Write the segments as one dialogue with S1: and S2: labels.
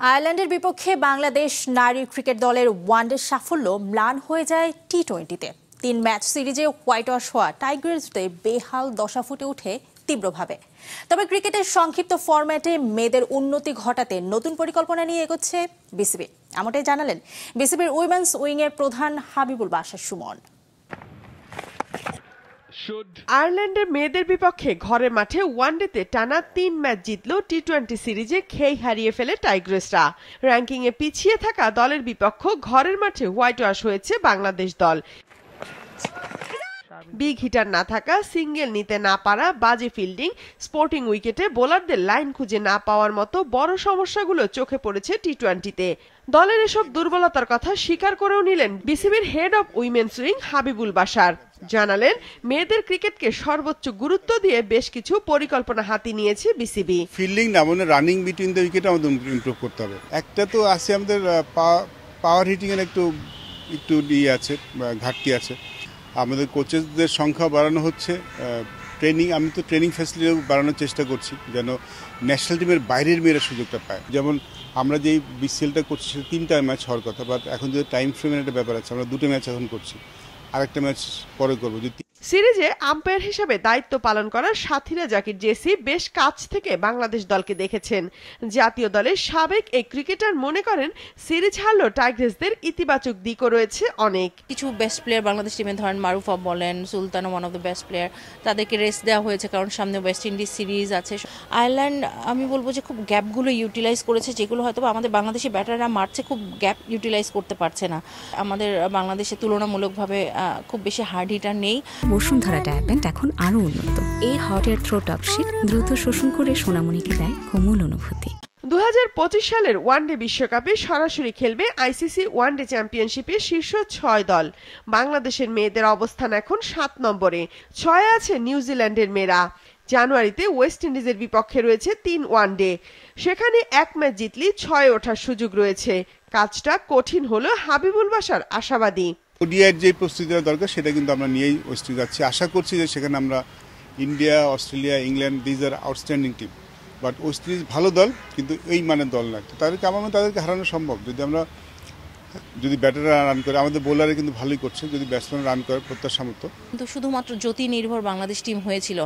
S1: আয়ারল্যান্ডের বিপক্ষে বাংলাদেশ নারী ক্রিকেট দলের ওয়ানডে সাফল্য ম্লান হয়ে যায় টি-20-তে। 3 ম্যাচ সিরিজে হোয়াইট ওয়াশ হওয়া টাইগার্সদের বেহাল দশা ফুটে ওঠে তীব্রভাবে। তবে ক্রিকেটের সংক্ষিপ্ত ফরম্যাটে মেয়েদের উন্নতি ঘটাতে নতুন পরিকল্পনা নিয়ে এগোচ্ছে বিসিবি, এমনটাই জানালেন বিসিবির উইমেন্স উইংয়ের প্রধান হাবিবুল বাশার সুমন।
S2: আয়ারল্যান্ডের মেয়েদের বিপক্ষে ঘরের মাঠে ওয়ানডেতে টানা 3 ম্যাচ জিতল টি-20 সিরিজে খেই হারিয়ে ফেলে টাইগ্রেসরা। র্যাঙ্কিংয়ে পিছিয়ে থাকা দলের বিপক্ষ ঘরের মাঠে হোয়াইট ওয়াশ হয়েছে বাংলাদেশ দল। বিগ হিটার না থাকা, সিঙ্গেল নিতে না পারা, বাজে ফিল্ডিং, স্পোর্টিং উইকেটে বোলারদের লাইন খুঁজে না পাওয়ার মতো বড় সমস্যাগুলো চোখে পড়েছে টি-20-তে। দলের এসব দুর্বলতার কথা স্বীকার করেও নিলেন বিসিবির head of women's wing Habibul Bashar. জানালেন, মেয়েদের ক্রিকেটকে সর্বোচ্চ গুরুত্ব দিয়ে বেশ কিছু পরিকল্পনা হাতে নিয়েছে বিসিবি।
S3: ফিল্ডিং না, মানে রানিং বিটুইন দ্য উইকেট আমাদের ইমপ্রুভ করতে হবে। একটা তো আছে আমাদের পাওয়ার হিটিং এর একটু আছে, ঘাটতি আছে। আমাদের কোচেসদের সংখ্যা বাড়ানো হচ্ছে, ট্রেনিং, আমি তো ট্রেনিং ফ্যাসিলিটি বাড়ানোর চেষ্টা করছি যেন ন্যাশনাল টিমের বাইরের মেয়েরা সুযোগটা পায়। যেমন আমরা যেই বিসিএলটা করছি সেটা 3টা ম্যাচ হওয়ার কথা, বাট এখন যদি টাইম ফ্রেমের একটা ব্যাপার আছে, আমরা 2টা ম্যাচ এখন করছি, আরেকটা ম্যাচ পরে করবো।
S2: সিরিজে আম্পায়ার হিসেবে দায়িত্ব পালন করা সাথীরা জাকির জেসি বেশ কাছ থেকে বাংলাদেশ দলকে দেখেছেন। জাতীয় দলের সাবেক এই ক্রিকেটার মনে করেন, সিরিজ হারলেও টাইগ্রেসদের ইতিবাচক দিকও রয়েছে অনেক।
S4: কিছু বেস্ট প্লেয়ার বাংলাদেশ টিমে ধরেন মারুফা বলেন, Sultana one of the best player, তাদেরকে রেস্ট দেওয়া হয়েছে কারণ সামনে ওয়েস্ট ইন্ডিজ সিরিজ আছে। আয়ারল্যান্ড আমি বলবো যে খুব গ্যাপগুলো ইউটিলাইজ করেছে, যেগুলো হয়তো আমাদের বাংলাদেশি ব্যাটাররা মারছে খুব গ্যাপ ইউটিলাইজ করতে পারছে না। আমাদের বাংলাদেশে তুলনামূলকভাবে খুব বেশি হার্ড হিটার নেই।
S5: বসুন্ধরা ট্যাবলেট এখন আরো উন্নত। এই hot air through top sheet দ্রুত শোষণ করে সোনামণিকে দেয় কোমল অনুভূতি।
S2: 2025 সালের ওয়ানডে বিশ্বকাপে সরাসরি খেলবে আইসিসি ওয়ানডে চ্যাম্পিয়নশিপের শীর্ষ 6 দল। বাংলাদেশের মেয়েদের অবস্থান এখন 7 নম্বরে, 6 আছে নিউজিল্যান্ডের মেয়েরা। জানুয়ারিতে ওয়েস্ট ইন্ডিজের বিপক্ষে রয়েছে 3 ওয়ানডে, সেখানে 1 ম্যাচ জিতলেই 6 ওঠার সুযোগ রয়েছে। কাজটা কঠিন হলো হাবিবুল বাশার আশাবাদী।
S3: ওডিআইয়ের যে প্রস্তুতিটা দরকার সেটা কিন্তু আমরা নিয়েই ওয়েস্ট ইন্ডিজ যাচ্ছি। আশা করছি যে সেখানে আমরা India, Australia, England, these are outstanding team, but West Indies ভালো দল কিন্তু এই মানের দল না। তাদেরকে হারানো সম্ভব যদি ব্যাটাররা রান করে। আমাদের বোলারে কিন্তু ভালোই করছে, যদি ব্যাটসম্যান রান করে প্রত্যাশা মতো।
S4: কিন্তু শুধুমাত্র জ্যোতি নির্ভর বাংলাদেশ টিম হয়েছিল।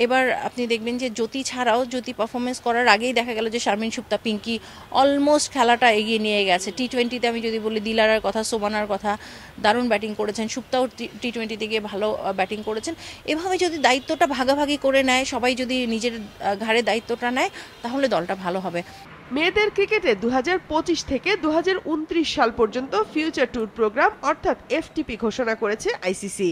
S4: এবার আপনি দেখবেন যে জ্যোতি ছাড়াও, জ্যোতি পারফরমেন্স করার আগেই দেখা গেল যে শারমিন সুপ্তা, পিঙ্কি অলমোস্ট খেলাটা এগিয়ে নিয়ে গেছে। টি-20-তে আমি যদি বলি দিলারার কথা, সোবানার কথা, দারুণ ব্যাটিং করেছেন। সুপ্তাও টি-20-তে গিয়ে ভালো ব্যাটিং করেছেন। এভাবে যদি দায়িত্বটা ভাগাভাগি করে নেয়, সবাই যদি নিজের ঘাড়ে দায়িত্বটা নেয়, তাহলে দলটা ভালো হবে।
S2: মেয়েদের ক্রিকেটে 2025 থেকে 2029 সাল পর্যন্ত ফিউচার ট্যুর প্রোগ্রাম অর্থাৎ এফটিপি ঘোষণা করেছে আইসিসি।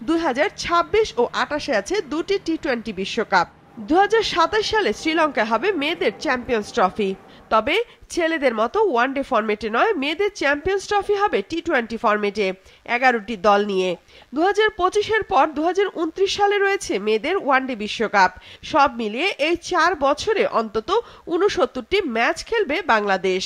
S2: 2026 ও 28-এ আছে 2টি টি-20 বিশ্বকাপ। 2027 সালে শ্রীলঙ্কা হবে মেয়েদের চ্যাম্পিয়ন্স ট্রফি। তবে ছেলেদের মতো ওয়ানডে ফরম্যাটে নয়, মেয়েদের চ্যাম্পিয়ন্স ট্রফি হবে টি-20 ফরম্যাটে 11টি দল নিয়ে। 2025-এর পর 2029 সালে রয়েছে মেয়েদের ওয়ানডে বিশ্বকাপ। সব মিলিয়ে এই 4 বছরে অন্তত 69টি ম্যাচ খেলবে বাংলাদেশ।